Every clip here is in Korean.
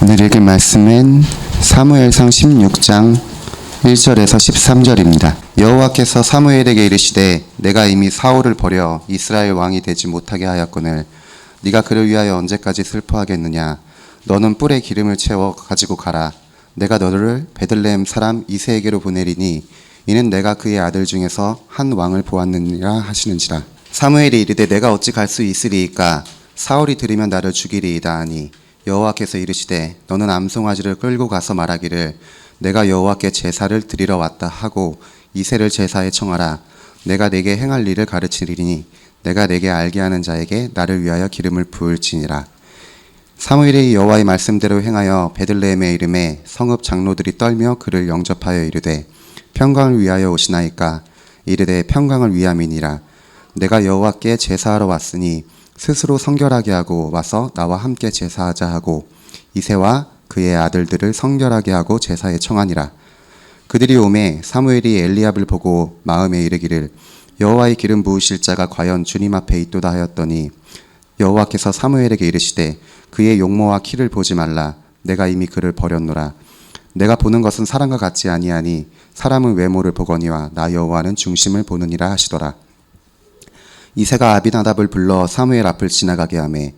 오늘 읽을 말씀은 사무엘상 16장 1절에서 13절입니다. 여호와께서 사무엘에게 이르시되 내가 이미 사울을 버려 이스라엘 왕이 되지 못하게 하였거늘 네가 그를 위하여 언제까지 슬퍼하겠느냐. 너는 뿔에 기름을 채워 가지고 가라. 내가 너를 베들레헴 사람 이새에게로 보내리니 이는 내가 그의 아들 중에서 한 왕을 보았느니라 하시는지라. 사무엘이 이르되 내가 어찌 갈 수 있으리이까. 사울이 들으면 나를 죽이리이다 하니 여호와께서 이르시되 너는 암송아지를 끌고 가서 말하기를 내가 여호와께 제사를 드리러 왔다 하고 이새를 제사에 청하라. 내가 내게 행할 일을 가르치리니 내가 내게 알게 하는 자에게 나를 위하여 기름을 부을지니라. 사무엘이 여호와의 말씀대로 행하여 베들레헴에 이르매 성읍 장로들이 떨며 그를 영접하여 이르되 평강을 위하여 오시나이까. 이르되 평강을 위함이니라. 내가 여호와께 제사하러 왔으니 스스로 성결하게 하고 와서 나와 함께 제사하자 하고 이새와 그의 아들들을 성결하게 하고 제사에 청하니라. 그들이 오매 사무엘이 엘리압을 보고 마음에 이르기를 여호와의 기름 부으실 자가 과연 주님 앞에 있도다 하였더니 여호와께서 사무엘에게 이르시되 그의 용모와 키를 보지 말라. 내가 이미 그를 버렸노라. 내가 보는 것은 사람과 같지 아니하니 사람은 외모를 보거니와 나 여호와는 중심을 보느니라 하시더라. 이새가 아비나답을 불러 사무엘 앞을 지나가게 하매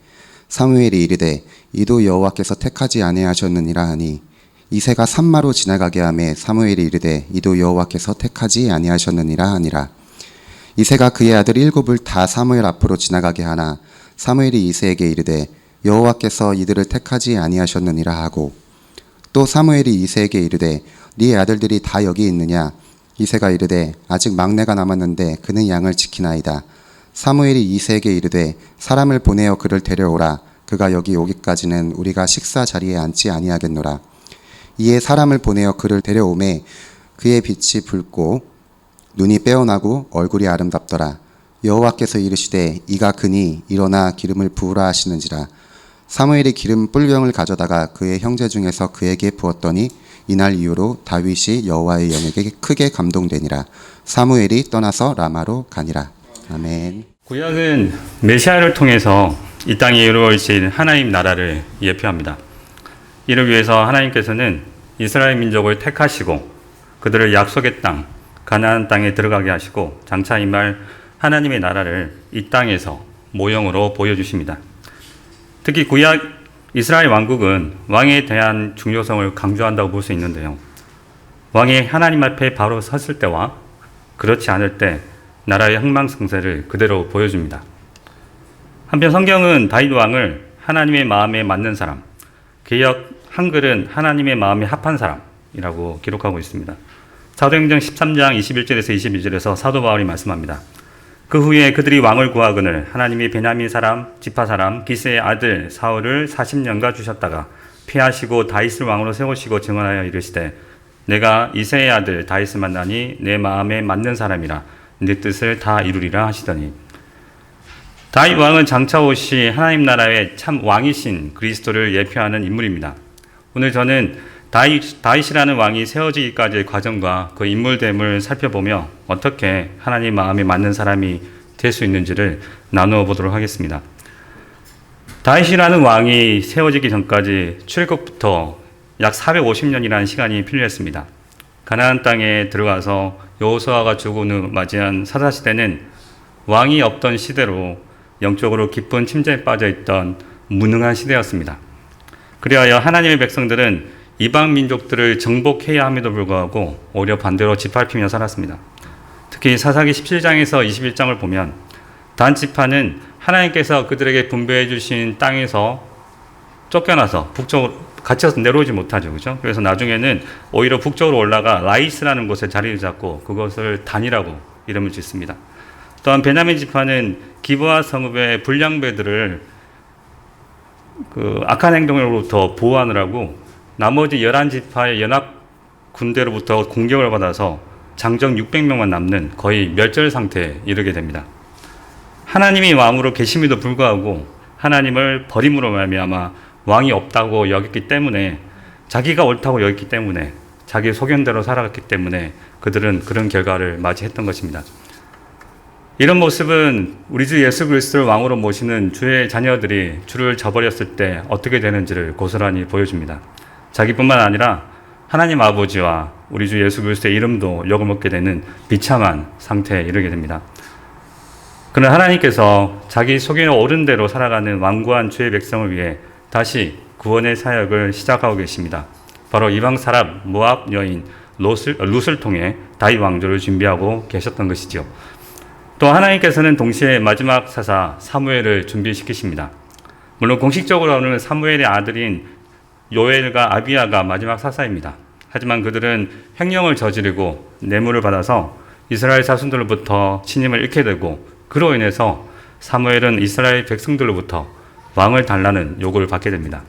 사무엘이 이르되 이도 여호와께서 택하지 아니하셨느니라 하니 이새가 산마로 지나가게 하매 사무엘이 이르되 이도 여호와께서 택하지 아니하셨느니라 하니라. 이새가 그의 아들 7을 다 사무엘 앞으로 지나가게 하나 사무엘이 이새에게 이르되 여호와께서 이들을 택하지 아니하셨느니라 하고 또 사무엘이 이새에게 이르되 네 아들들이 다 여기 있느냐. 이새가 이르되 아직 막내가 남았는데 그는 양을 지키나이다. 사무엘이 이새에게 이르되 사람을 보내어 그를 데려오라. 그가 여기 오기까지는 우리가 식사 자리에 앉지 아니하겠노라. 이에 사람을 보내어 그를 데려오매 그의 빛이 붉고 눈이 빼어나고 얼굴이 아름답더라. 여호와께서 이르시되 이가 그니 일어나 기름을 부으라 하시는지라. 사무엘이 기름 뿔병을 가져다가 그의 형제 중에서 그에게 부었더니 이날 이후로 다윗이 여호와의 영에게 크게 감동되니라. 사무엘이 떠나서 라마로 가니라. 아멘. 구약은 메시아를 통해서 이 땅에 이루어질 하나님 나라를 예표합니다. 이를 위해서 하나님께서는 이스라엘 민족을 택하시고 그들을 약속의 땅, 가나안 땅에 들어가게 하시고 장차 임할 하나님의 나라를 이 땅에서 모형으로 보여주십니다. 특히 구약 이스라엘 왕국은 왕에 대한 중요성을 강조한다고 볼 수 있는데요. 왕이 하나님 앞에 바로 섰을 때와 그렇지 않을 때 나라의 흥망성쇠를 그대로 보여줍니다. 한편 성경은 다윗 왕을 하나님의 마음에 맞는 사람, 개역 한글은 하나님의 마음에 합한 사람이라고 기록하고 있습니다. 사도행전 13장 21절에서 22절에서 사도 바울이 말씀합니다. 그 후에 그들이 왕을 구하거늘 하나님이 베냐민 사람, 지파 사람, 기스의 아들 사울을 40년간 주셨다가 피하시고 다윗을 왕으로 세우시고 증언하여 이르시되 내가 이새의 아들 다윗을 만나니 내 마음에 맞는 사람이라 네 뜻을 다 이루리라 하시더니. 다윗 왕은 장차 오실 하나님 나라의 참 왕이신 그리스도를 예표하는 인물입니다. 오늘 저는 다윗이라는 왕이 세워지기까지의 과정과 그 인물됨을 살펴보며 어떻게 하나님 마음에 맞는 사람이 될 수 있는지를 나누어 보도록 하겠습니다. 다윗이라는 왕이 세워지기 전까지 출애굽부터 약 450년이라는 시간이 필요했습니다. 가나안 땅에 들어가서 여호수아가 죽은 후 맞이한 사사시대는 왕이 없던 시대로 영적으로 깊은 침체에 빠져있던 무능한 시대였습니다. 그리하여 하나님의 백성들은 이방 민족들을 정복해야 함에도 불구하고 오히려 반대로 짓밟히며 살았습니다. 특히 사사기 17장에서 21장을 보면 단 지파는 하나님께서 그들에게 분배해 주신 땅에서 쫓겨나서 북쪽으로 갇혀서 내려오지 못하죠. 그죠? 그래서 나중에는 오히려 북쪽으로 올라가 라이스라는 곳에 자리를 잡고 그것을 단이라고 이름을 짓습니다. 또한 베냐민 지파는 기브아 성읍의 불량배들을 악한 행동으로부터 보호하느라고 나머지 11지파의 연합 군대로부터 공격을 받아서 장정 600명만 남는 거의 멸절 상태에 이르게 됩니다. 하나님이 왕으로 계심에도 불구하고 하나님을 버림으로 말미암아 왕이 없다고 여겼기 때문에 자기가 옳다고 여겼기 때문에 자기 소견대로 살아갔기 때문에 그들은 그런 결과를 맞이했던 것입니다. 이런 모습은 우리 주 예수 그리스도를 왕으로 모시는 주의 자녀들이 주를 저버렸을 때 어떻게 되는지를 고스란히 보여줍니다. 자기뿐만 아니라 하나님 아버지와 우리 주 예수 그리스도의 이름도 욕을 되는 비참한 상태에 이르게 됩니다. 그러나 하나님께서 자기 속에 오른 대로 살아가는 완고한 주의 백성을 위해 다시 구원의 사역을 시작하고 계십니다. 바로 이방 사람 모압 여인 룻을 통해 다윗 왕조를 준비하고 계셨던 것이지요. 또 하나님께서는 동시에 마지막 사사 사무엘을 준비시키십니다. 물론 공식적으로는 사무엘의 아들인 요엘과 아비야가 마지막 사사입니다. 하지만 그들은 횡령을 저지르고 뇌물을 받아서 이스라엘 자손들로부터 신임을 잃게 되고 그로 인해서 사무엘은 이스라엘 백성들로부터 왕을 달라는 요구를 받게 됩니다.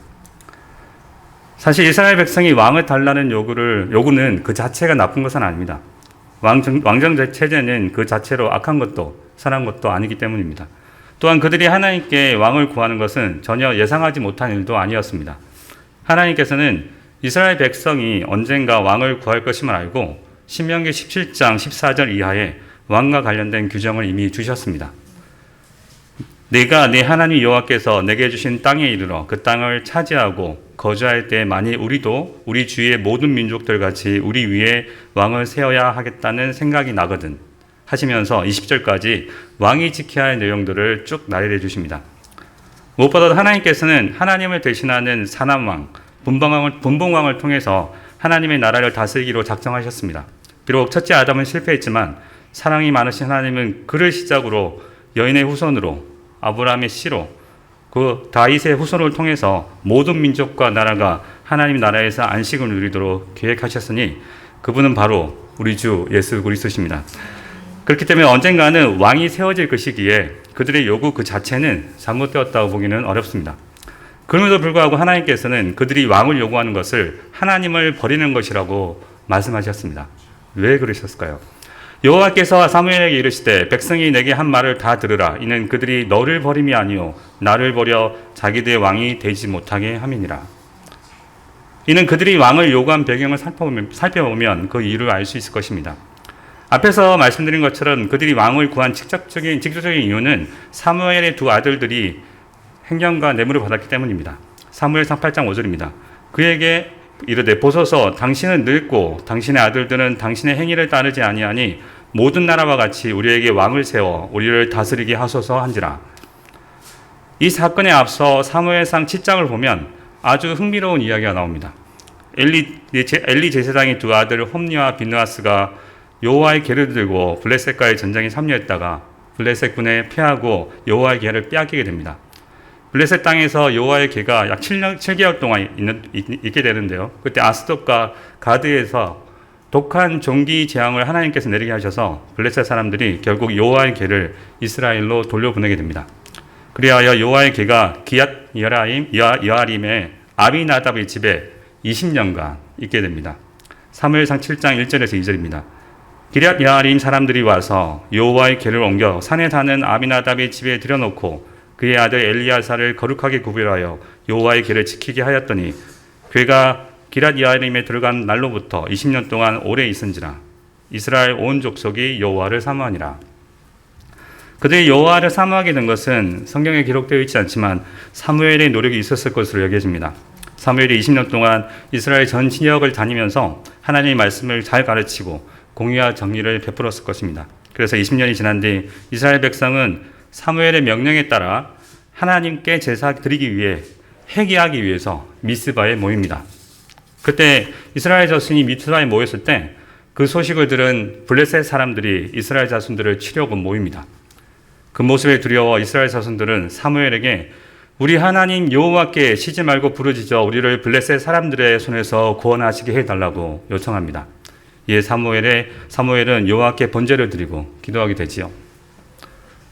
사실 이스라엘 백성이 왕을 달라는 요구는 그 자체가 나쁜 것은 아닙니다. 왕정 체제는 그 자체로 악한 것도 선한 것도 아니기 때문입니다. 또한 그들이 하나님께 왕을 구하는 것은 전혀 예상하지 못한 일도 아니었습니다. 하나님께서는 이스라엘 백성이 언젠가 왕을 구할 것임을 알고 신명기 17장 14절 이하에 왕과 관련된 규정을 이미 주셨습니다. 내가 내 하나님 여호와께서 내게 주신 땅에 이르러 그 땅을 차지하고 거주할 때 만일 우리도 우리 주위의 모든 민족들 같이 우리 위에 왕을 세워야 하겠다는 생각이 나거든 하시면서 20절까지 왕이 지켜야 할 내용들을 쭉 나열해 주십니다. 무엇보다도 하나님께서는 하나님을 대신하는 사남왕, 분봉왕을 통해서 하나님의 나라를 다스리기로 작정하셨습니다. 비록 첫째 아담은 실패했지만 사랑이 많으신 하나님은 그를 시작으로 여인의 후손으로 아브라함의 씨로 그 다윗의 후손을 통해서 모든 민족과 나라가 하나님 나라에서 안식을 누리도록 계획하셨으니 그분은 바로 우리 주 예수 그리스도십니다. 그렇기 때문에 언젠가는 왕이 세워질 것이기에 그들의 요구 그 자체는 잘못되었다고 보기는 어렵습니다. 그럼에도 불구하고 하나님께서는 그들이 왕을 요구하는 것을 하나님을 버리는 것이라고 말씀하셨습니다. 왜 그러셨을까요? 여호와께서 사무엘에게 이르시되 백성이 내게 한 말을 다 들으라. 이는 그들이 너를 버림이 아니요 나를 버려 자기들의 왕이 되지 못하게 함이니라. 이는 그들이 왕을 요구한 배경을 살펴보면 그 이유를 알 수 있을 것입니다. 앞에서 말씀드린 것처럼 그들이 왕을 구한 직접적인 이유는 사무엘의 두 아들들이 횡령과 뇌물을 받았기 때문입니다. 사무엘상 8장 5절입니다. 그에게 이르되 보소서 당신은 늙고 당신의 아들들은 당신의 행위를 따르지 아니하니 모든 나라와 같이 우리에게 왕을 세워 우리를 다스리게 하소서 한지라. 이 사건에 앞서 사무엘상 7장을 보면 아주 흥미로운 이야기가 나옵니다. 엘리 제사장의 두 아들 홈니와 비느하스가 여호와의 개를 들고 블레셋과의 전쟁에 참여했다가 블레셋 군에 패하고 여호와의 개를 빼앗기게 됩니다. 블레셋 땅에서 여호와의 개가 약 7개월 동안 있게 되는데요. 그때 아스돗과 가드에서 독한 종기 재앙을 하나님께서 내리게 하셔서 블레셋 사람들이 결국 여호와의 개를 이스라엘로 돌려보내게 됩니다. 그리하여 여호와의 개가 기얏 여아림의 아비나답의 집에 20년간 있게 됩니다. 사무엘상 7장 1절에서 2절입니다. 기럇 여아림 사람들이 와서 여호와의 개를 옮겨 산에 사는 아비나답의 집에 들여놓고 그의 아들 엘리야사를 거룩하게 구별하여 여호와의 길을 지키게 하였더니 그가 기럇 여아림에 들어간 날로부터 20년 동안 오래 있은지라. 이스라엘 온 족속이 여호와를 사모하니라. 그들이 여호와를 사모하게 된 것은 성경에 기록되어 있지 않지만 사무엘의 노력이 있었을 것으로 여겨집니다. 사무엘이 20년 동안 이스라엘 전 지역을 다니면서 하나님의 말씀을 잘 가르치고 공의와 정의를 베풀었을 것입니다. 그래서 20년이 지난 뒤 이스라엘 백성은 사무엘의 명령에 따라 하나님께 제사 드리기 위해 회개하기 위해서 미스바에 모입니다. 그때 이스라엘 자손이 미스바에 모였을 때 그 소식을 들은 블레셋 사람들이 이스라엘 자손들을 치려고 모입니다. 그 모습에 두려워 이스라엘 자손들은 사무엘에게 우리 하나님 여호와께 쉬지 말고 부르짖어 우리를 블레셋 사람들의 손에서 구원하시게 해달라고 요청합니다. 이에 사무엘은 여호와께 번제를 드리고 기도하게 되지요.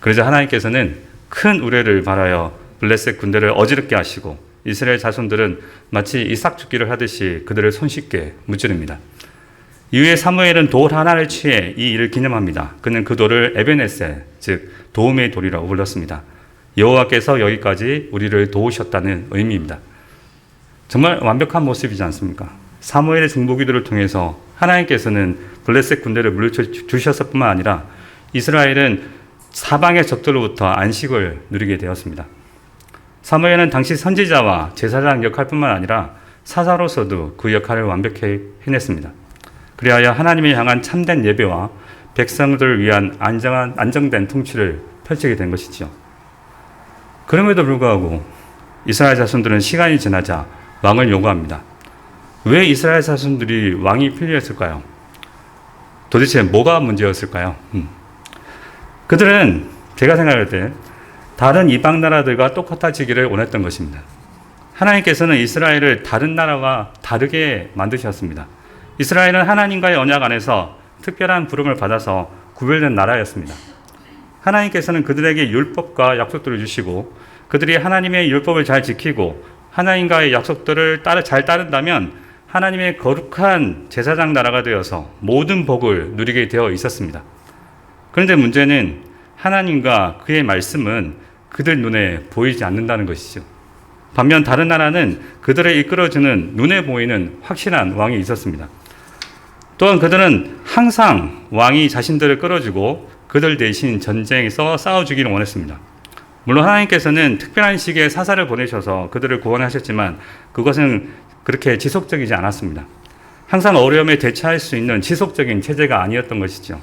그러자 하나님께서는 큰 우레를 발하여 블레셋 군대를 어지럽게 하시고 이스라엘 자손들은 마치 이삭 죽기를 하듯이 그들을 손쉽게 무찌릅니다. 이후에 사무엘은 돌 하나를 취해 이 일을 기념합니다. 그는 그 돌을 에베네셀, 즉 도움의 돌이라고 불렀습니다. 여호와께서 여기까지 우리를 도우셨다는 의미입니다. 정말 완벽한 모습이지 않습니까? 사무엘의 중보기도를 통해서 하나님께서는 블레셋 군대를 물리쳐 주셨을 뿐만 아니라 이스라엘은 사방의 적들로부터 안식을 누리게 되었습니다. 사무엘은 당시 선지자와 제사장 역할뿐만 아니라 사사로서도 그 역할을 완벽히 해냈습니다. 그리하여 하나님을 향한 참된 예배와 백성들을 위한 안정된 통치를 펼치게 된 것이지요. 그럼에도 불구하고 이스라엘 자손들은 시간이 지나자 왕을 요구합니다. 왜 이스라엘 자손들이 왕이 필요했을까요? 도대체 뭐가 문제였을까요? 그들은 제가 생각할 때 다른 이방 나라들과 똑같아지기를 원했던 것입니다. 하나님께서는 이스라엘을 다른 나라와 다르게 만드셨습니다. 이스라엘은 하나님과의 언약 안에서 특별한 부름을 받아서 구별된 나라였습니다. 하나님께서는 그들에게 율법과 약속들을 주시고 그들이 하나님의 율법을 잘 지키고 하나님과의 약속들을 잘 따른다면 하나님의 거룩한 제사장 나라가 되어서 모든 복을 누리게 되어 있었습니다. 그런데 문제는 하나님과 그의 말씀은 그들 눈에 보이지 않는다는 것이죠. 반면 다른 나라는 그들을 이끌어주는 눈에 보이는 확실한 왕이 있었습니다. 또한 그들은 항상 왕이 자신들을 끌어주고 그들 대신 전쟁에서 싸워주기를 원했습니다. 물론 하나님께서는 특별한 시기에 사사를 보내셔서 그들을 구원하셨지만 그것은 그렇게 지속적이지 않았습니다. 항상 어려움에 대처할 수 있는 지속적인 체제가 아니었던 것이죠.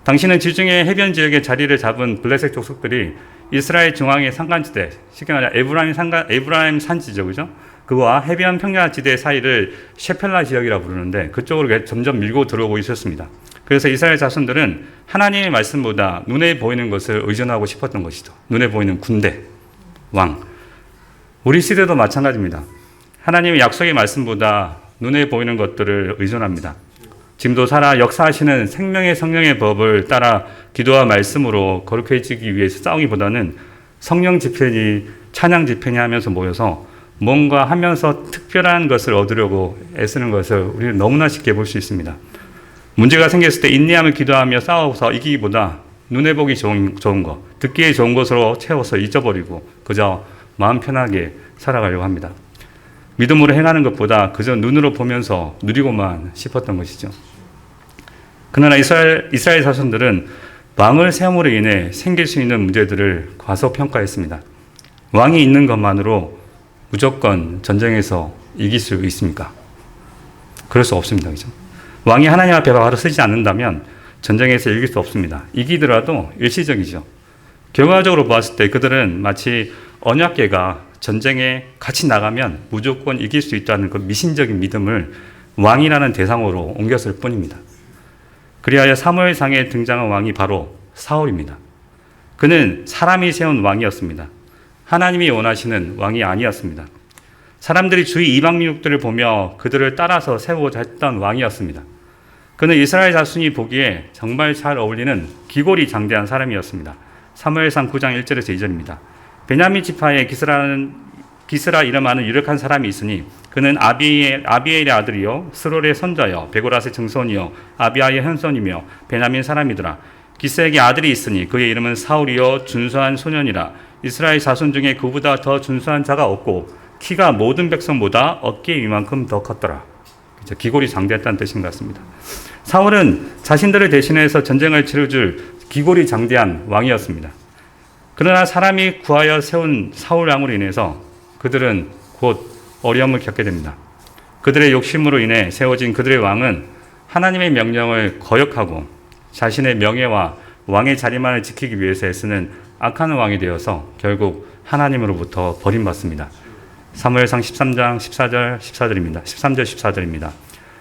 당시는 지중해 해변 지역에 자리를 잡은 블레셋 족속들이 이스라엘 중앙의 산간지대, 쉽게 말해 에브라임 산지죠, 그죠? 그와 해변 평야지대 사이를 셰펠라 지역이라고 부르는데 그쪽으로 점점 밀고 들어오고 있었습니다. 그래서 이스라엘 자손들은 하나님의 말씀보다 눈에 보이는 것을 의존하고 싶었던 것이죠. 눈에 보이는 군대, 왕. 우리 시대도 마찬가지입니다. 하나님의 약속의 말씀보다 눈에 보이는 것들을 의존합니다. 지금도 살아 역사하시는 생명의 성령의 법을 따라 기도와 말씀으로 거룩해지기 위해서 싸우기보다는 성령 집회니 찬양 집회니 하면서 모여서 뭔가 하면서 특별한 것을 얻으려고 애쓰는 것을 우리는 너무나 쉽게 볼 수 있습니다. 문제가 생겼을 때 인내하며 기도하며 싸워서 이기기보다 눈에 보기 좋은 것, 듣기에 좋은 것으로 채워서 잊어버리고 그저 마음 편하게 살아가려고 합니다. 믿음으로 행하는 것보다 그저 눈으로 보면서 누리고만 싶었던 것이죠. 그러나 이스라엘 자손들은 왕을 세움으로 인해 생길 수 있는 문제들을 과소평가했습니다. 왕이 있는 것만으로 무조건 전쟁에서 이길 수 있습니까? 그럴 수 없습니다. 그죠? 왕이 하나님 앞에 바로 서지 않는다면 전쟁에서 이길 수 없습니다. 이기더라도 일시적이죠. 결과적으로 보았을 때 그들은 마치 언약궤가 전쟁에 같이 나가면 무조건 이길 수 있다는 그 미신적인 믿음을 왕이라는 대상으로 옮겼을 뿐입니다. 그리하여 사무엘상에 등장한 왕이 바로 사울입니다. 그는 사람이 세운 왕이었습니다. 하나님이 원하시는 왕이 아니었습니다. 사람들이 주위 이방 민족들을 보며 그들을 따라서 세우고자 했던 왕이었습니다. 그는 이스라엘 자손이 보기에 정말 잘 어울리는 기골이 장대한 사람이었습니다. 사무엘상 9장 1절에서 2절입니다. 베냐민 지파에 기스라 이름하는 유력한 사람이 있으니 그는 아비엘의 아들이요 스롤의 손자요 베고라스의 증손이요 아비아의 현손이며 베냐민 사람이더라. 기스에게 아들이 있으니 그의 이름은 사울이요 준수한 소년이라. 이스라엘 자손 중에 그보다 더 준수한 자가 없고 키가 모든 백성보다 어깨 위만큼 더 컸더라. 기골이 장대했다는 뜻인 것 같습니다. 사울은 자신들을 대신해서 전쟁을 치러줄 기골이 장대한 왕이었습니다. 그러나 사람이 구하여 세운 사울 왕으로 인해서 그들은 곧 어려움을 겪게 됩니다. 그들의 욕심으로 인해 세워진 그들의 왕은 하나님의 명령을 거역하고 자신의 명예와 왕의 자리만을 지키기 위해서 애쓰는 악한 왕이 되어서 결국 하나님으로부터 버림받습니다. 사무엘상 13장 14절입니다. 13절 14절입니다.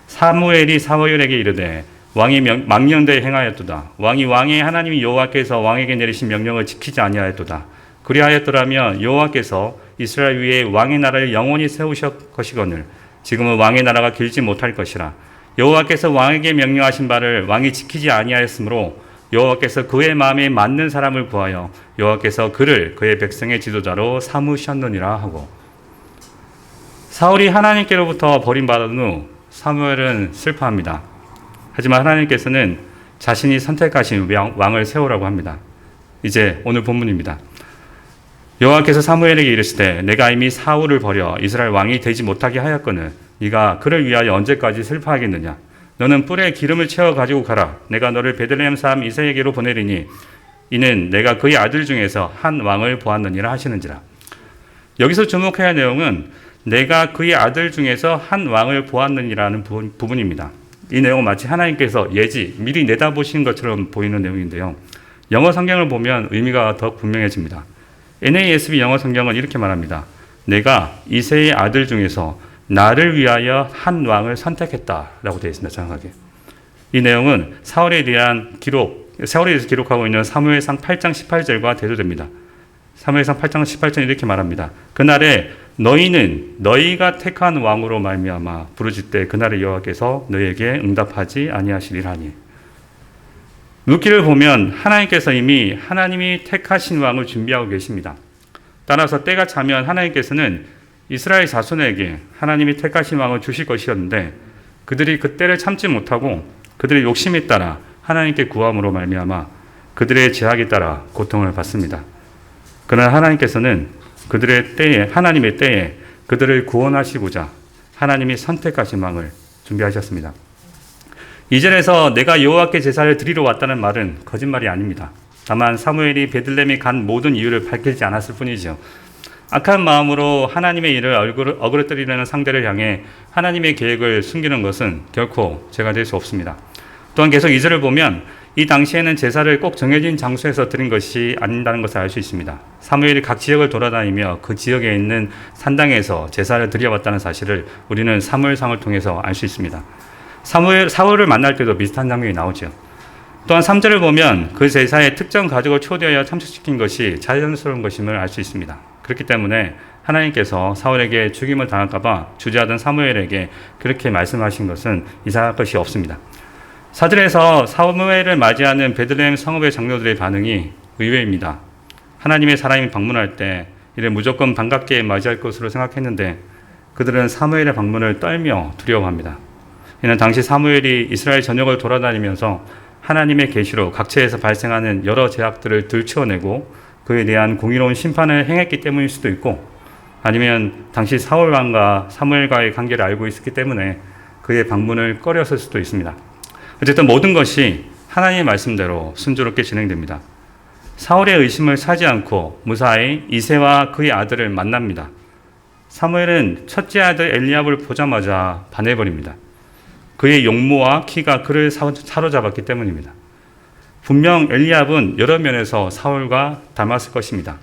사무엘이 사무엘에게 이르되 왕이 망령되이 행하였도다. 왕이 왕의 하나님이 여호와께서 왕에게 내리신 명령을 지키지 아니하였도다. 그리하였더라면 여호와께서 이스라엘 위에 왕의 나라를 영원히 세우실 것이거늘 지금은 왕의 나라가 길지 못할 것이라. 여호와께서 왕에게 명령하신 바를 왕이 지키지 아니하였으므로 여호와께서 그의 마음에 맞는 사람을 구하여 여호와께서 그를 그의 백성의 지도자로 삼으셨느니라 하고. 사울이 하나님께로부터 버림받은 후 사무엘은 슬퍼합니다. 하지만 하나님께서는 자신이 선택하신 왕을 세우라고 합니다. 이제 오늘 본문입니다. 여호와께서 사무엘에게 이르시되 내가 이미 사울을 버려 이스라엘 왕이 되지 못하게 하였거늘 네가 그를 위하여 언제까지 슬퍼하겠느냐. 너는 뿔에 기름을 채워 가지고 가라. 내가 너를 베들레헴 사람 이새에게로 보내리니 이는 내가 그의 아들 중에서 한 왕을 보았느니라 하시는지라. 여기서 주목해야 할 내용은 내가 그의 아들 중에서 한 왕을 보았느니라는 부분입니다. 이 내용은 마치 하나님께서 미리 내다보신 것처럼 보이는 내용인데요. 영어 성경을 보면 의미가 더 분명해집니다. NASB 영어 성경은 이렇게 말합니다. 내가 이새의 아들 중에서 나를 위하여 한 왕을 선택했다라고 되어 있습니다. 정확하게. 이 내용은 사울에 대한 사울에 대해서 기록하고 있는 사무엘상 8장 18절과 대조됩니다. 사무엘상 8장 18절 이렇게 말합니다. 그날에 너희는 너희가 택한 왕으로 말미암아 부르짖되 그날에 여호와께서 너희에게 응답하지 아니하시리라니. 룻기를 보면 하나님께서 이미 하나님이 택하신 왕을 준비하고 계십니다. 따라서 때가 차면 하나님께서는 이스라엘 자손에게 하나님이 택하신 왕을 주실 것이었는데 그들이 그 때를 참지 못하고 그들의 욕심에 따라 하나님께 구함으로 말미암아 그들의 제약에 따라 고통을 받습니다. 그러나 하나님께서는 하나님의 때에 그들을 구원하시고자 하나님이 선택하신 왕을 준비하셨습니다. 2절에서 내가 여호와께 제사를 드리러 왔다는 말은 거짓말이 아닙니다. 다만 사무엘이 베들레헴에 간 모든 이유를 밝히지 않았을 뿐이죠. 악한 마음으로 하나님의 일을 어그러뜨리려는 상대를 향해 하나님의 계획을 숨기는 것은 결코 죄가 될 수 없습니다. 또한 계속 2절을 보면 이 당시에는 제사를 꼭 정해진 장소에서 드린 것이 아닌다는 것을 알 수 있습니다. 사무엘이 각 지역을 돌아다니며 그 지역에 있는 산당에서 제사를 드려왔다는 사실을 우리는 사무엘상을 통해서 알 수 있습니다. 사울을 만날 때도 비슷한 장면이 나오죠. 또한 3절을 보면 그 제사에 특정 가족을 초대하여 참석시킨 것이 자연스러운 것임을 알 수 있습니다. 그렇기 때문에 하나님께서 사울에게 죽임을 당할까 봐 주저하던 사무엘에게 그렇게 말씀하신 것은 이상할 것이 없습니다. 4절에서 사무엘을 맞이하는 베들레헴 성읍의 장로들의 반응이 의외입니다. 하나님의 사람이 방문할 때 이를 무조건 반갑게 맞이할 것으로 생각했는데 그들은 사무엘의 방문을 떨며 두려워합니다. 이는 당시 사무엘이 이스라엘 전역을 돌아다니면서 하나님의 계시로 각처에서 발생하는 여러 제약들을 들추어내고 그에 대한 공의로운 심판을 행했기 때문일 수도 있고 아니면 당시 사울 왕과 사무엘과의 관계를 알고 있었기 때문에 그의 방문을 꺼렸을 수도 있습니다. 어쨌든 모든 것이 하나님의 말씀대로 순조롭게 진행됩니다. 사울의 의심을 사지 않고 무사히 이새와 그의 아들을 만납니다. 사무엘은 첫째 아들 엘리압을 보자마자 반해버립니다. 그의 용모와 키가 그를 사로잡았기 때문입니다. 분명 엘리압은 여러 면에서 사울과 닮았을 것입니다.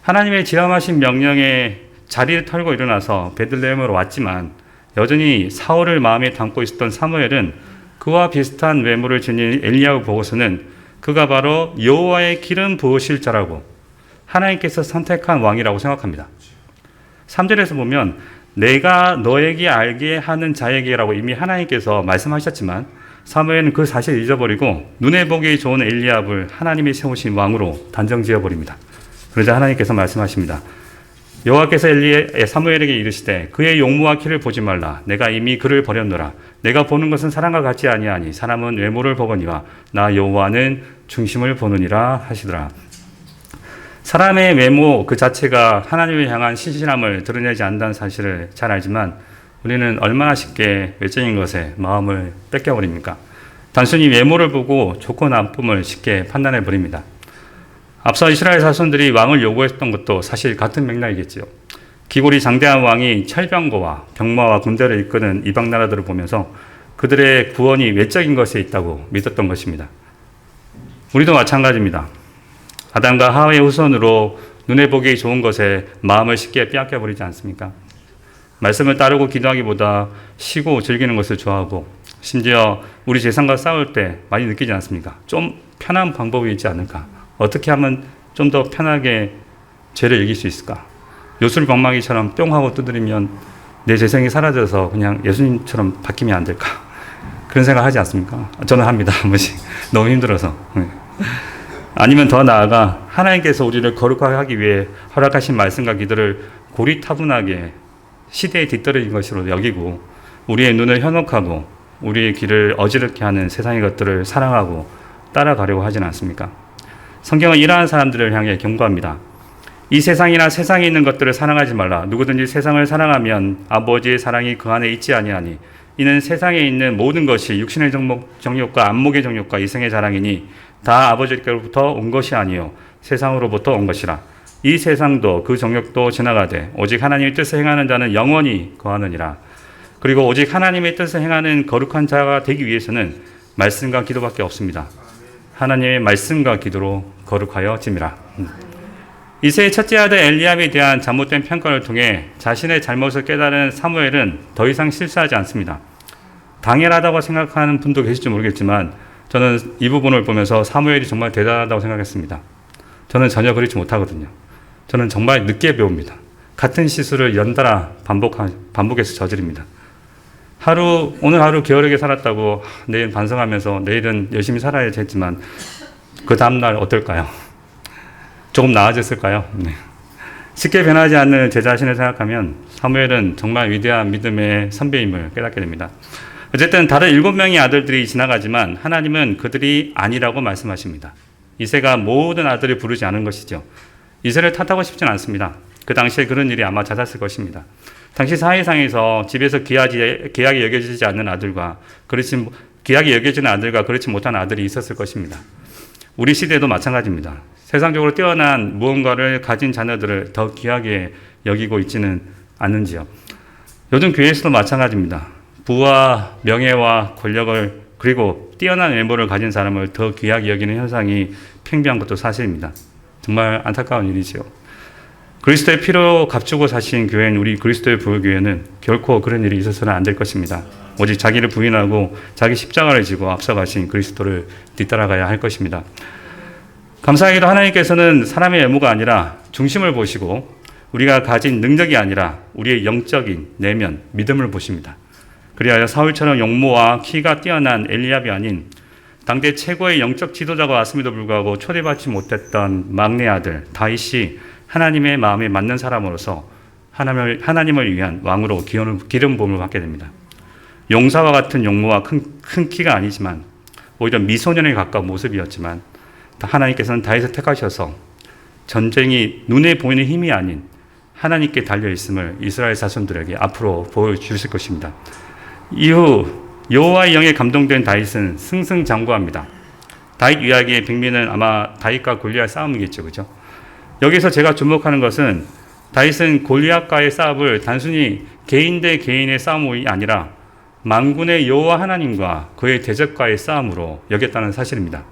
하나님의 지엄하신 명령에 자리를 털고 일어나서 베들레헴으로 왔지만 여전히 사울을 마음에 담고 있었던 사무엘은 그와 비슷한 외모를 지닌 엘리야를 보고서는 그가 바로 여호와의 기름 부으실 자라고 하나님께서 선택한 왕이라고 생각합니다. 3절에서 보면 내가 너에게 알게 하는 자에게라고 이미 하나님께서 말씀하셨지만 사무엘은 그 사실을 잊어버리고 눈에 보기 좋은 엘리압을 하나님이 세우신 왕으로 단정지어버립니다. 그러자 하나님께서 말씀하십니다. 여호와께서 사무엘에게 이르시되 그의 용모와 키를 보지 말라. 내가 이미 그를 버렸노라. 내가 보는 것은 사람과 같지 아니하니 사람은 외모를 보거니와 나 여호와는 중심을 보느니라 하시더라. 사람의 외모 그 자체가 하나님을 향한 신실함을 드러내지 않는다는 사실을 잘 알지만 우리는 얼마나 쉽게 외적인 것에 마음을 뺏겨버립니까? 단순히 외모를 보고 좋고 나쁨을 쉽게 판단해버립니다. 앞서 이스라엘 자손들이 왕을 요구했던 것도 사실 같은 맥락이겠지요. 기골이 장대한 왕이 철병거와 병마와 군대를 이끄는 이방 나라들을 보면서 그들의 구원이 외적인 것에 있다고 믿었던 것입니다. 우리도 마찬가지입니다. 아담과 하와의 후손으로 눈에 보기 좋은 것에 마음을 쉽게 빼앗겨버리지 않습니까? 말씀을 따르고 기도하기보다 쉬고 즐기는 것을 좋아하고 심지어 우리 재산과 싸울 때 많이 느끼지 않습니까? 좀 편한 방법이 있지 않을까? 어떻게 하면 좀 더 편하게 죄를 이길 수 있을까? 요술방망이처럼 뿅 하고 두드리면 내 재생이 사라져서 그냥 예수님처럼 바뀌면 안 될까? 그런 생각 하지 않습니까? 저는 합니다. 한 번씩. 너무 힘들어서. 아니면 더 나아가 하나님께서 우리를 거룩하게 하기 위해 허락하신 말씀과 기도를 고리타분하게 시대에 뒤떨어진 것으로 여기고 우리의 눈을 현혹하고 우리의 길을 어지럽게 하는 세상의 것들을 사랑하고 따라가려고 하진 않습니까? 성경은 이러한 사람들을 향해 경고합니다. 이 세상이나 세상에 있는 것들을 사랑하지 말라. 누구든지 세상을 사랑하면 아버지의 사랑이 그 안에 있지 아니하니 이는 세상에 있는 모든 것이 육신의 정욕과 안목의 정욕과 이생의 자랑이니 다 아버지께로부터 온 것이 아니요 세상으로부터 온 것이라. 이 세상도 그 정욕도 지나가되 오직 하나님의 뜻을 행하는 자는 영원히 거하느니라. 그리고 오직 하나님의 뜻을 행하는 거룩한 자가 되기 위해서는 말씀과 기도밖에 없습니다. 하나님의 말씀과 기도로 거룩하여짐이라. 이새의 첫째 아들 엘리압에 대한 잘못된 평가를 통해 자신의 잘못을 깨달은 사무엘은 더 이상 실수하지 않습니다. 당연하다고 생각하는 분도 계실지 모르겠지만 저는 이 부분을 보면서 사무엘이 정말 대단하다고 생각했습니다. 저는 전혀 그렇지 못하거든요. 저는 정말 늦게 배웁니다. 같은 실수를 연달아 반복해서 저지릅니다. 오늘 하루 게으르게 살았다고 내일 반성하면서 내일은 열심히 살아야지 했지만 그 다음날 어떨까요? 조금 나아졌을까요? 네. 쉽게 변하지 않는 제 자신을 생각하면 사무엘은 정말 위대한 믿음의 선배임을 깨닫게 됩니다. 어쨌든 다른 7명의 아들들이 지나가지만 하나님은 그들이 아니라고 말씀하십니다. 이새가 모든 아들을 부르지 않은 것이죠. 이새를 탓하고 싶지는 않습니다. 그 당시에 그런 일이 아마 잦았을 것입니다. 당시 사회상에서 집에서 귀하게 여겨지지 않는 아들과 귀하게 여겨지는 아들과 그렇지 못한 아들이 있었을 것입니다. 우리 시대도 마찬가지입니다. 세상적으로 뛰어난 무언가를 가진 자녀들을 더 귀하게 여기고 있지는 않는지요. 요즘 교회에서도 마찬가지입니다. 부와 명예와 권력을 그리고 뛰어난 외모를 가진 사람을 더 귀하게 여기는 현상이 팽배한 것도 사실입니다. 정말 안타까운 일이지요. 그리스도의 피로 값주고 사신 교회인 우리 그리스도의 부교회는 결코 그런 일이 있어서는 안 될 것입니다. 오직 자기를 부인하고 자기 십자가를 지고 앞서가신 그리스도를 뒤따라가야 할 것입니다. 감사하게도 하나님께서는 사람의 외모가 아니라 중심을 보시고 우리가 가진 능력이 아니라 우리의 영적인 내면, 믿음을 보십니다. 그리하여 사울처럼 용모와 키가 뛰어난 엘리압이 아닌 당대 최고의 영적 지도자가 왔음에도 불구하고 초대받지 못했던 막내 아들 다윗이 하나님의 마음에 맞는 사람으로서 하나님을 위한 왕으로 기름 부음을 받게 됩니다. 용사와 같은 용모와 큰 키가 아니지만 오히려 미소년에 가까운 모습이었지만 하나님께서는 다윗을 택하셔서 전쟁이 눈에 보이는 힘이 아닌 하나님께 달려있음을 이스라엘 자손들에게 앞으로 보여주실 것입니다. 이후 여호와의 영에 감동된 다윗은 승승장구합니다. 다윗 이야기의 백미는 아마 다윗과 골리앗 싸움이겠죠. 그죠? 여기서 제가 주목하는 것은 다윗은 골리앗과의 싸움을 단순히 개인 대 개인의 싸움이 아니라 만군의 여호와 하나님과 그의 대적과의 싸움으로 여겼다는 사실입니다.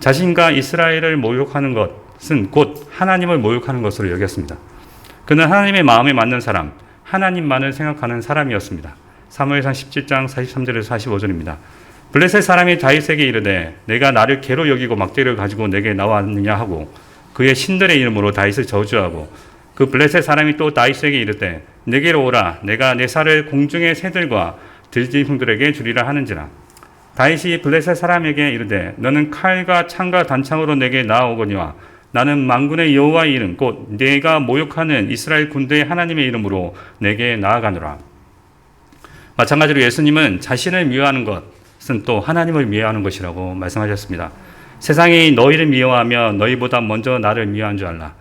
자신과 이스라엘을 모욕하는 것은 곧 하나님을 모욕하는 것으로 여겼습니다. 그는 하나님의 마음에 맞는 사람, 하나님만을 생각하는 사람이었습니다. 사무엘상 17장 43절에서 45절입니다. 블레셋 사람이 다윗에게 이르되 내가 나를 개로 여기고 막대를 가지고 내게 나왔느냐 하고 그의 신들의 이름으로 다윗을 저주하고 그 블레셋 사람이 또 다윗에게 이르되 내게로 오라 내가 내 살을 공중의 새들과 들짐승들에게 주리라 하는지라. 다윗이 블레셋 사람에게 이르되 너는 칼과 창과 단창으로 내게 나아오거니와 나는 만군의 여호와의 이름 곧 내가 모욕하는 이스라엘 군대의 하나님의 이름으로 내게 나아가노라. 마찬가지로 예수님은 자신을 미워하는 것은 또 하나님을 미워하는 것이라고 말씀하셨습니다. 세상이 너희를 미워하며 너희보다 먼저 나를 미워한 줄 알라.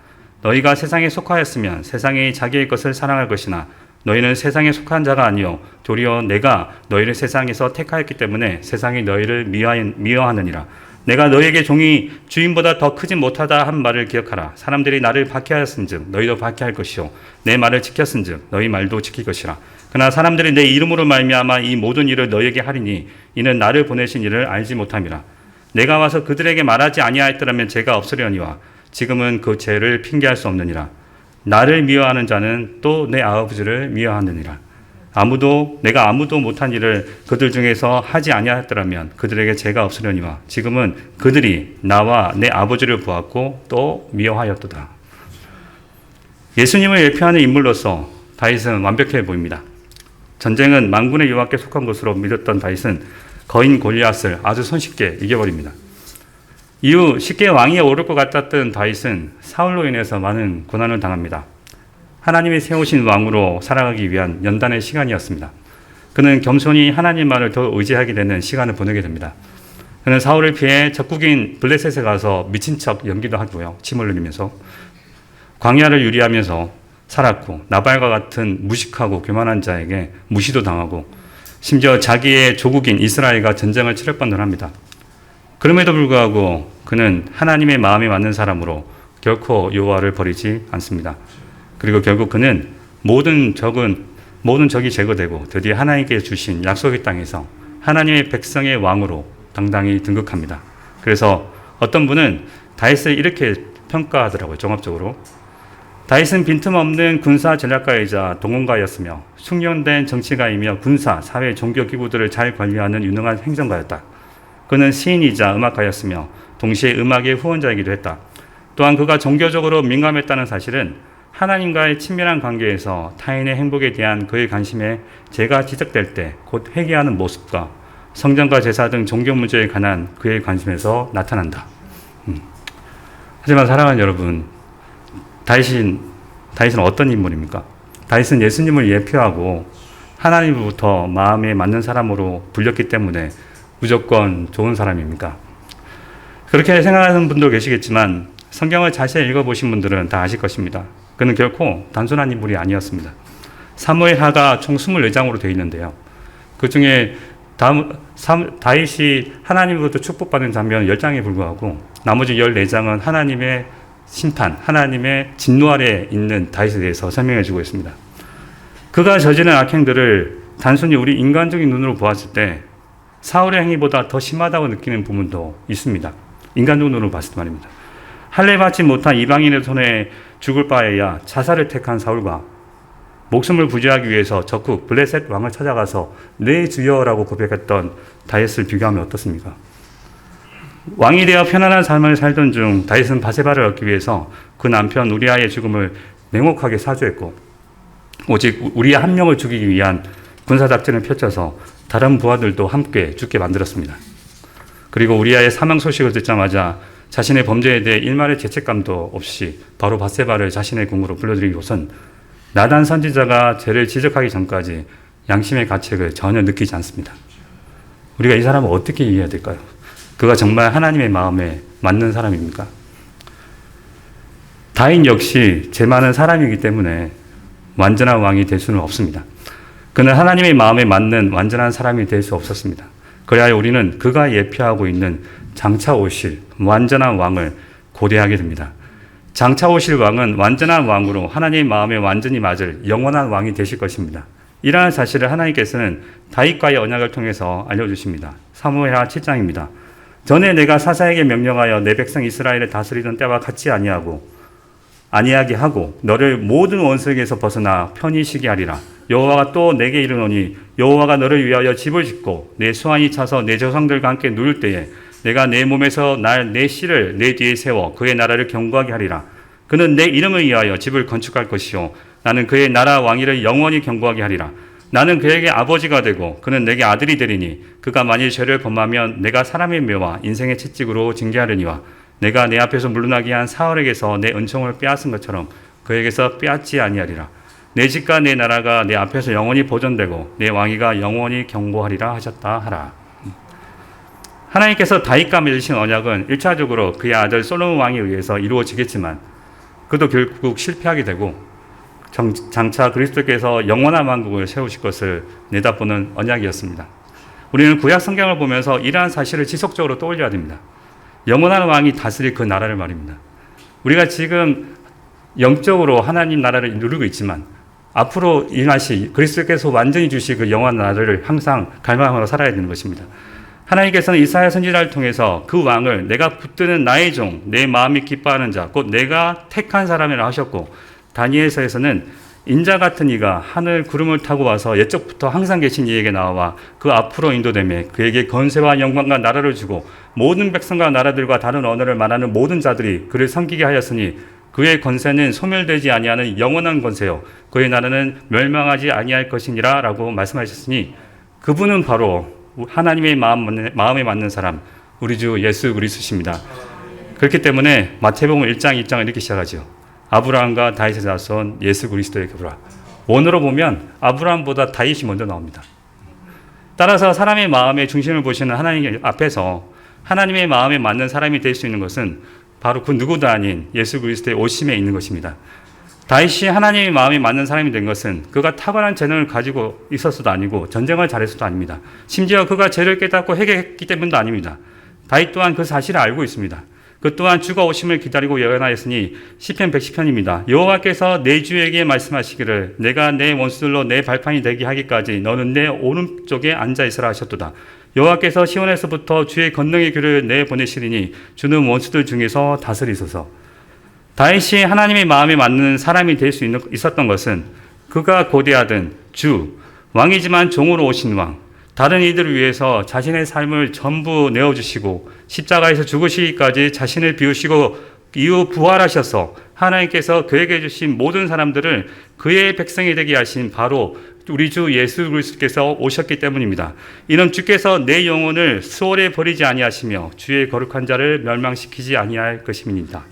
너희가 세상에 속하였으면 세상이 자기의 것을 사랑할 것이나 너희는 세상에 속한 자가 아니요 도리어 내가 너희를 세상에서 택하였기 때문에 세상이 너희를 미워하느니라. 내가 너희에게 종이 주인보다 더 크지 못하다 한 말을 기억하라. 사람들이 나를 박해하였은즉 너희도 박해할 것이요 내 말을 지켰은즉 너희 말도 지킬 것이라. 그러나 사람들이 내 이름으로 말미암아 이 모든 일을 너희에게 하리니 이는 나를 보내신 이를 알지 못함이라. 내가 와서 그들에게 말하지 아니하였더라면 죄가 없으려니와 지금은 그 죄를 핑계할 수 없느니라. 나를 미워하는 자는 또 내 아버지를 미워하느니라. 내가 아무도 못한 일을 그들 중에서 하지 아니하였더라면 그들에게 죄가 없으려니와 지금은 그들이 나와 내 아버지를 보았고 또 미워하였도다. 예수님을 예표하는 인물로서 다윗은 완벽해 보입니다. 전쟁은 만군의 여호와께 속한 것으로 믿었던 다윗은 거인 골리앗을 아주 손쉽게 이겨버립니다. 이후 쉽게 왕위에 오를 것 같았던 다윗은 사울로 인해서 많은 고난을 당합니다. 하나님이 세우신 왕으로 살아가기 위한 연단의 시간이었습니다. 그는 겸손히 하나님 말을 더 의지하게 되는 시간을 보내게 됩니다. 그는 사울을 피해 적국인 블레셋에 가서 미친 척 연기도 하고요. 침을 흘리면서 광야를 유리하면서 살았고 나발과 같은 무식하고 교만한 자에게 무시도 당하고 심지어 자기의 조국인 이스라엘과 전쟁을 치를 뻔도 합니다. 그럼에도 불구하고 그는 하나님의 마음에 맞는 사람으로 결코 여호와를 버리지 않습니다. 그리고 결국 그는 모든 적이 제거되고 드디어 하나님께 주신 약속의 땅에서 하나님의 백성의 왕으로 당당히 등극합니다. 그래서 어떤 분은 다윗을 이렇게 평가하더라고요. 종합적으로. 다윗은 빈틈없는 군사 전략가이자 동원가였으며 숙련된 정치가이며 군사, 사회, 종교 기구들을 잘 관리하는 유능한 행정가였다. 그는 시인이자 음악가였으며 동시에 음악의 후원자이기도 했다. 또한 그가 종교적으로 민감했다는 사실은 하나님과의 친밀한 관계에서 타인의 행복에 대한 그의 관심에 죄가 지적될 때 곧 회개하는 모습과 성전과 제사 등 종교 문제에 관한 그의 관심에서 나타난다. 하지만 사랑하는 여러분, 다윗은 어떤 인물입니까? 다윗은 예수님을 예표하고 하나님으로부터 마음에 맞는 사람으로 불렸기 때문에 무조건 좋은 사람입니까? 그렇게 생각하는 분도 계시겠지만 성경을 자세히 읽어보신 분들은 다 아실 것입니다. 그는 결코 단순한 인물이 아니었습니다. 사무엘하가 총 24장으로 되어 있는데요. 그 중에 다윗이 하나님으로부터 축복받는 장면 10장에 불과하고 나머지 14장은 하나님의 심판, 하나님의 진노 아래 있는 다윗에 대해서 설명해 주고 있습니다. 그가 저지른 악행들을 단순히 우리 인간적인 눈으로 보았을 때 사울의 행위보다 더 심하다고 느끼는 부분도 있습니다. 인간적 눈으로 봤을 때 말입니다. 할례받지 못한 이방인의 손에 죽을 바에야 자살을 택한 사울과 목숨을 부지하기 위해서 적국 블레셋 왕을 찾아가서 내 주여라고 고백했던 다윗을 비교하면 어떻습니까? 왕이 되어 편안한 삶을 살던 중 다윗은 바세바를 얻기 위해서 그 남편 우리아의 죽음을 냉혹하게 사주했고 오직 우리아 한 명을 죽이기 위한 군사작전을 펼쳐서 다른 부하들도 함께 죽게 만들었습니다. 그리고 우리아의 사망 소식을 듣자마자 자신의 범죄에 대해 일말의 죄책감도 없이 바로 바세바를 자신의 궁으로 불러들이고선 나단 선지자가 죄를 지적하기 전까지 양심의 가책을 전혀 느끼지 않습니다. 우리가 이 사람을 어떻게 이해해야 될까요? 그가 정말 하나님의 마음에 맞는 사람입니까? 다윗 역시 죄 많은 사람이기 때문에 완전한 왕이 될 수는 없습니다. 그는 하나님의 마음에 맞는 완전한 사람이 될 수 없었습니다. 그래야 우리는 그가 예표하고 있는 장차 오실 완전한 왕을 고대하게 됩니다. 장차 오실 왕은 완전한 왕으로 하나님의 마음에 완전히 맞을 영원한 왕이 되실 것입니다. 이러한 사실을 하나님께서는 다윗과의 언약을 통해서 알려주십니다. 사무엘하 7장입니다. 전에 내가 사사에게 명령하여 내 백성 이스라엘을 다스리던 때와 같이 아니하게 하고 너를 모든 원수에게서 벗어나 편히 쉬게 하리라. 여호와가 또 내게 이르노니 여호와가 너를 위하여 집을 짓고 내 수완이 차서 내 조상들과 함께 누울 때에 내가 내 몸에서 내 씨를 내 뒤에 세워 그의 나라를 견고하게 하리라. 그는 내 이름을 위하여 집을 건축할 것이요 나는 그의 나라 왕위를 영원히 견고하게 하리라. 나는 그에게 아버지가 되고 그는 내게 아들이 되리니 그가 만일 죄를 범하면 내가 사람의 묘와 인생의 채찍으로 징계하려니와 내가 내 앞에서 물러나게 한 사울에게서 내 은총을 빼앗은 것처럼 그에게서 빼앗지 아니하리라. 내 집과 내 나라가 내 앞에서 영원히 보존되고 내 왕위가 영원히 견고하리라 하셨다 하라. 하나님께서 다윗과 맺으신 언약은 1차적으로 그의 아들 솔로몬 왕에 의해서 이루어지겠지만 그도 결국 실패하게 되고 장차 그리스도께서 영원한 왕국을 세우실 것을 내다보는 언약이었습니다. 우리는 구약 성경을 보면서 이러한 사실을 지속적으로 떠올려야 됩니다. 영원한 왕이 다스릴 그 나라를 말입니다. 우리가 지금 영적으로 하나님 나라를 누리고 있지만 앞으로 임하실 그리스도께서 완전히 주실 그 영원한 나라를 항상 갈망하며 살아야 되는 것입니다. 하나님께서는 이사야 선지자를 통해서 그 왕을 내가 붙드는 나의 종, 내 마음이 기뻐하는 자, 곧 내가 택한 사람이라 하셨고 다니엘서에서는 인자 같은 이가 하늘 구름을 타고 와서 옛적부터 항상 계신 이에게 나와 그 앞으로 인도되며 그에게 건세와 영광과 나라를 주고 모든 백성과 나라들과 다른 언어를 말하는 모든 자들이 그를 섬기게 하였으니 그의 권세는 소멸되지 아니하는 영원한 권세요 그의 나라는 멸망하지 아니할 것이니라 라고 말씀하셨으니 그분은 바로 하나님의 마음에 맞는 사람 우리 주 예수 그리스도십니다. 그렇기 때문에 마태복음 1장 2장을 이렇게 시작하죠. 아브라함과 다윗의 자손 예수 그리스도의 교라. 원어로 보면 아브라함보다 다윗이 먼저 나옵니다. 따라서 사람의 마음의 중심을 보시는 하나님 앞에서 하나님의 마음에 맞는 사람이 될 수 있는 것은 바로 그 누구도 아닌 예수 그리스도의 오심에 있는 것입니다. 다윗이 하나님의 마음에 맞는 사람이 된 것은 그가 탁월한 재능을 가지고 있었어도 아니고 전쟁을 잘했어도 아닙니다. 심지어 그가 죄를 깨닫고 회개했기 때문도 아닙니다. 다윗 또한 그 사실을 알고 있습니다. 그 또한 주가 오심을 기다리고 예언하였으니 시편 110편입니다. 여호와께서 내 주에게 말씀하시기를 내가 내 원수들로 내 발판이 되게 하기까지 너는 내 오른쪽에 앉아 있으라 하셨도다. 여호와께서 시온에서부터 주의 권능의 귀를 내보내시리니 주는 원수들 중에서 다스리소서. 다윗이 하나님의 마음에 맞는 사람이 될 수 있었던 것은 그가 고대하던 주, 왕이지만 종으로 오신 왕, 다른 이들을 위해서 자신의 삶을 전부 내어주시고 십자가에서 죽으시기까지 자신을 비우시고 이후 부활하셔서 하나님께서 그에게 주신 모든 사람들을 그의 백성이 되게 하신 바로 우리 주 예수 그리스도께서 오셨기 때문입니다. 이는 주께서 내 영혼을 수월에 버리지 아니하시며 주의 거룩한 자를 멸망시키지 아니할 것임이니이다.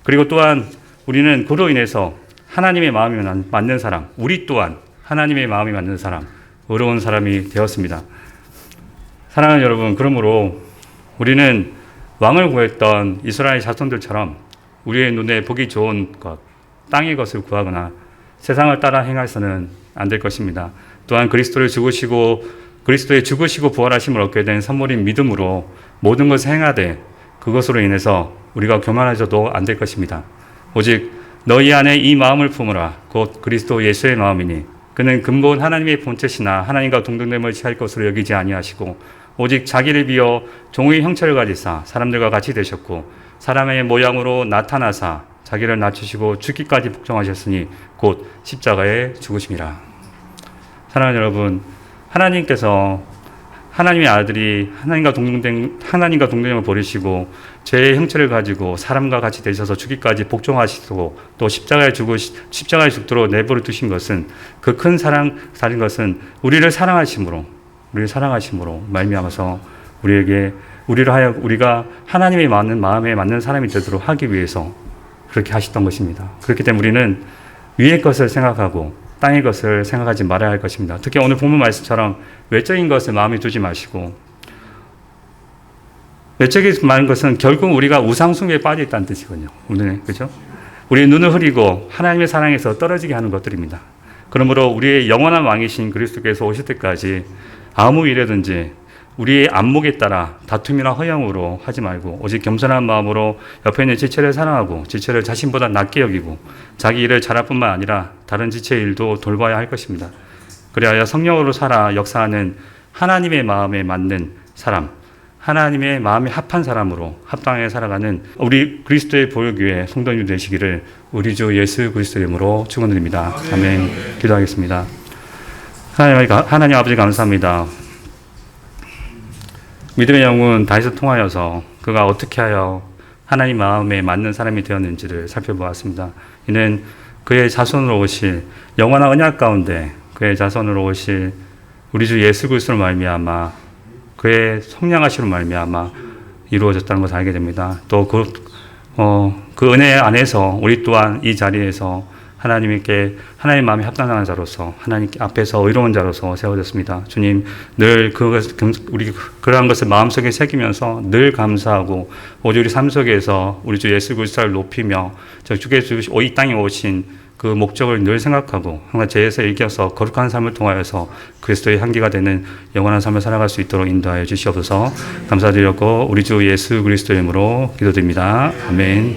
그리고 또한 우리는 그로 인해서 하나님의 마음이 맞는 사람, 우리 또한 하나님의 마음이 맞는 사람, 의로운 사람이 되었습니다. 사랑하는 여러분, 그러므로 우리는 왕을 구했던 이스라엘 자손들처럼 우리의 눈에 보기 좋은 것, 땅의 것을 구하거나 세상을 따라 행해서는 안 될 것입니다. 또한 그리스도의 죽으시고 부활하심을 얻게 된 선물인 믿음으로 모든 것을 행하되 그것으로 인해서 우리가 교만해져도 안 될 것입니다. 오직 너희 안에 이 마음을 품으라. 곧 그리스도 예수의 마음이니 그는 근본 하나님의 본체시나 하나님과 동등됨을 취할 것으로 여기지 아니하시고 오직 자기를 비어 종의 형체를 가지사 사람들과 같이 되셨고 사람의 모양으로 나타나사 자기를 낮추시고 죽기까지 복종하셨으니 곧 십자가에 죽으심이라. 사랑하는 여러분, 하나님께서 하나님의 아들이 하나님과 동등됨을 버리시고 죄의 형체를 가지고 사람과 같이 되셔서 죽기까지 복종하시고 또 십자가에 죽도록 내버려 두신 것은 그 큰 사랑인 것은 우리를 사랑하심으로 말미암아서 우리가 하나님의 마음에 맞는 사람이 되도록 하기 위해서 그렇게 하셨던 것입니다. 그렇기 때문에 우리는 위의 것을 생각하고 땅의 것을 생각하지 말아야 할 것입니다. 특히 오늘 본문 말씀처럼 외적인 것을 마음에 두지 마시고, 외적인 많은 것은 결국 우리가 우상숭배에 빠져 있다는 뜻이거든요. 그렇죠? 우리의 눈을 흐리고 하나님의 사랑에서 떨어지게 하는 것들입니다. 그러므로 우리의 영원한 왕이신 그리스도께서 오실 때까지 아무 일이든지 우리의 안목에 따라 다툼이나 허영으로 하지 말고 오직 겸손한 마음으로 옆에 있는 지체를 사랑하고 지체를 자신보다 낮게 여기고 자기 일을 잘할 뿐만 아니라 다른 지체의 일도 돌봐야 할 것입니다. 그래야 성령으로 살아 역사하는 하나님의 마음에 맞는 사람, 하나님의 마음에 합한 사람으로 합당하게 살아가는 우리 그리스도의 보혈교회 성도님 되시기를 우리 주 예수 그리스도의 이름으로 축원드립니다. 아멘. 기도하겠습니다. 하나님 아버지 감사합니다. 믿음의 영혼 다윗을 통하여서 그가 어떻게 하여 하나님 마음에 맞는 사람이 되었는지를 살펴보았습니다. 이는 그의 자손으로 오실 영원한 언약 가운데 그의 자손으로 오실 우리 주 예수 그리스도로 말미암아 그의 성량하심으로 말미암아 이루어졌다는 것을 알게 됩니다. 또 그 은혜 안에서 우리 또한 이 자리에서 하나님께 하나님 마음에 합당한 자로서 하나님 앞에서 의로운 자로서 세워졌습니다. 주님, 늘 우리 그러한 것을 마음속에 새기면서 늘 감사하고 오직 우리 삶 속에서 우리 주 예수 그리스도를 높이며 주께서 이 땅에 오신 그 목적을 늘 생각하고 항상 죄에서 이겨서 거룩한 삶을 통하여서 그리스도의 향기가 되는 영원한 삶을 살아갈 수 있도록 인도하여 주시옵소서. 감사드렸고 우리 주 예수 그리스도의 이름으로 기도드립니다. 아멘.